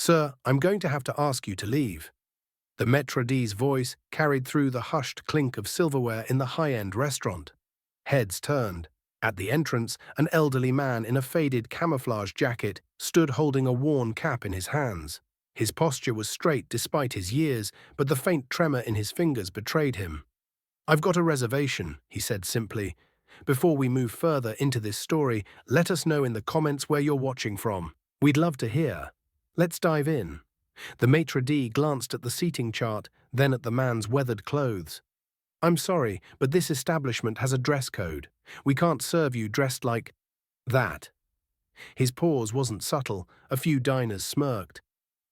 Sir, I'm going to have to ask you to leave. The maître d's voice carried through the hushed clink of silverware in the high-end restaurant. Heads turned. At the entrance, an elderly man in a faded camouflage jacket stood holding a worn cap in his hands. His posture was straight despite his years, but the faint tremor in his fingers betrayed him. "I've got a reservation," he said simply. "Before we move further into this story, let us know in the comments where you're watching from. We'd love to hear. Let's dive in." The maitre d' glanced at the seating chart, then at the man's weathered clothes. "I'm sorry, but this establishment has a dress code. We can't serve you dressed like that." His pause wasn't subtle. A few diners smirked.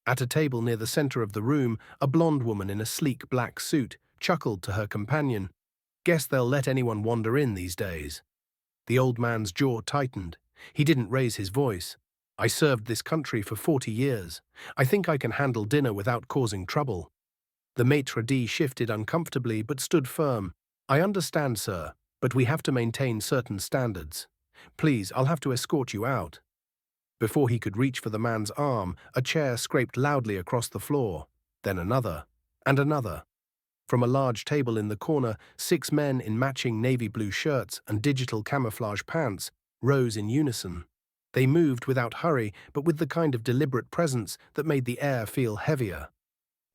At a table near the center of the room, a blonde woman in a sleek black suit chuckled to her companion. "Guess they'll let anyone wander in these days." The old man's jaw tightened. He didn't raise his voice. "I served this country for 40 years. I think I can handle dinner without causing trouble." The maitre d' shifted uncomfortably but stood firm. "I understand, sir, but we have to maintain certain standards. Please, I'll have to escort you out." Before he could reach for the man's arm, a chair scraped loudly across the floor. Then another, and another. From a large table in the corner, 6 men in matching navy blue shirts and digital camouflage pants rose in unison. They moved without hurry, but with the kind of deliberate presence that made the air feel heavier.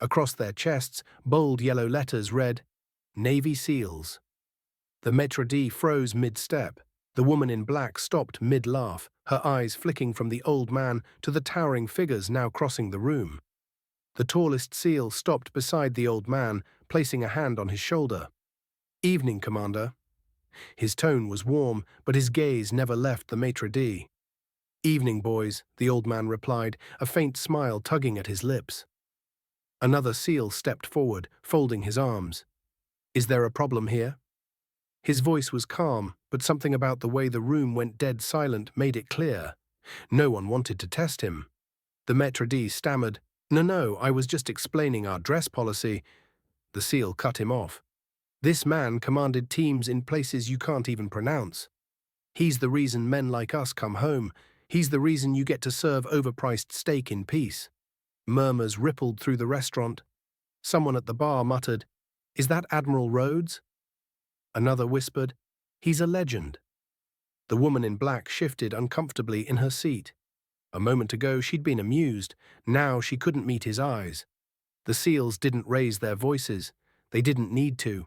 Across their chests, bold yellow letters read, "Navy SEALs." The maître d' froze mid-step. The woman in black stopped mid-laugh, her eyes flicking from the old man to the towering figures now crossing the room. The tallest SEAL stopped beside the old man, placing a hand on his shoulder. "Evening, Commander." His tone was warm, but his gaze never left the maître d'. "Evening, boys," the old man replied, a faint smile tugging at his lips. Another SEAL stepped forward, folding his arms. "Is there a problem here?" His voice was calm, but something about the way the room went dead silent made it clear. No one wanted to test him. The maître d' stammered, No, I was just explaining our dress policy." The SEAL cut him off. "This man commanded teams in places you can't even pronounce. He's the reason men like us come home. He's the reason you get to serve overpriced steak in peace." Murmurs rippled through the restaurant. Someone at the bar muttered, "Is that Admiral Rhodes?" Another whispered, "He's a legend." The woman in black shifted uncomfortably in her seat. A moment ago she'd been amused. Now she couldn't meet his eyes. The SEALs didn't raise their voices. They didn't need to.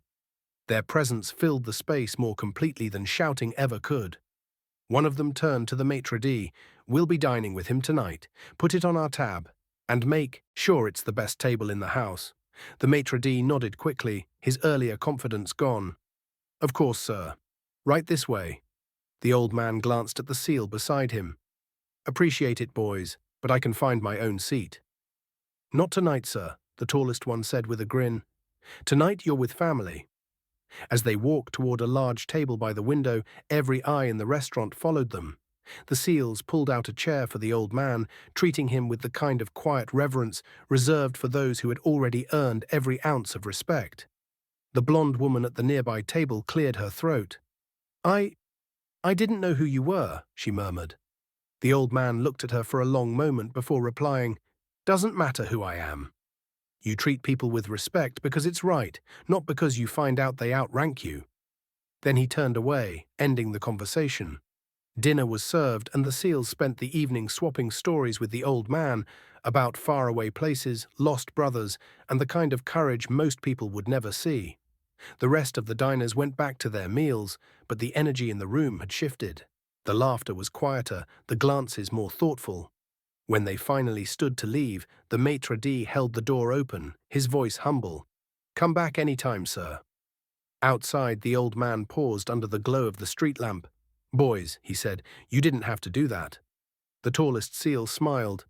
Their presence filled the space more completely than shouting ever could. One of them turned to the maître d'. "We'll be dining with him tonight. Put it on our tab. And make sure it's the best table in the house." The maître d' nodded quickly, his earlier confidence gone. "Of course, sir. Right this way." The old man glanced at the SEAL beside him. "Appreciate it, boys, but I can find my own seat." "Not tonight, sir," the tallest one said with a grin. "Tonight you're with family." As they walked toward a large table by the window, every eye in the restaurant followed them. The SEALs pulled out a chair for the old man, treating him with the kind of quiet reverence reserved for those who had already earned every ounce of respect. The blonde woman at the nearby table cleared her throat. I didn't know who you were," she murmured. The old man looked at her for a long moment before replying, "Doesn't matter who I am. You treat people with respect because it's right, not because you find out they outrank you." Then he turned away, ending the conversation. Dinner was served, and the SEALs spent the evening swapping stories with the old man about faraway places, lost brothers, and the kind of courage most people would never see. The rest of the diners went back to their meals, but the energy in the room had shifted. The laughter was quieter, the glances more thoughtful. When they finally stood to leave, the maître d' held the door open, his voice humble. "Come back any time, sir." Outside, the old man paused under the glow of the street lamp. "Boys," he said, "you didn't have to do that." The tallest SEAL smiled.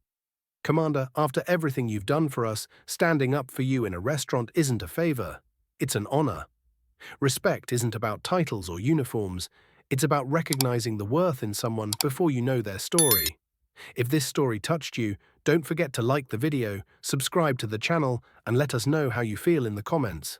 "Commander, after everything you've done for us, standing up for you in a restaurant isn't a favor. It's an honor. Respect isn't about titles or uniforms. It's about recognizing the worth in someone before you know their story." If this story touched you, don't forget to like the video, subscribe to the channel, and let us know how you feel in the comments.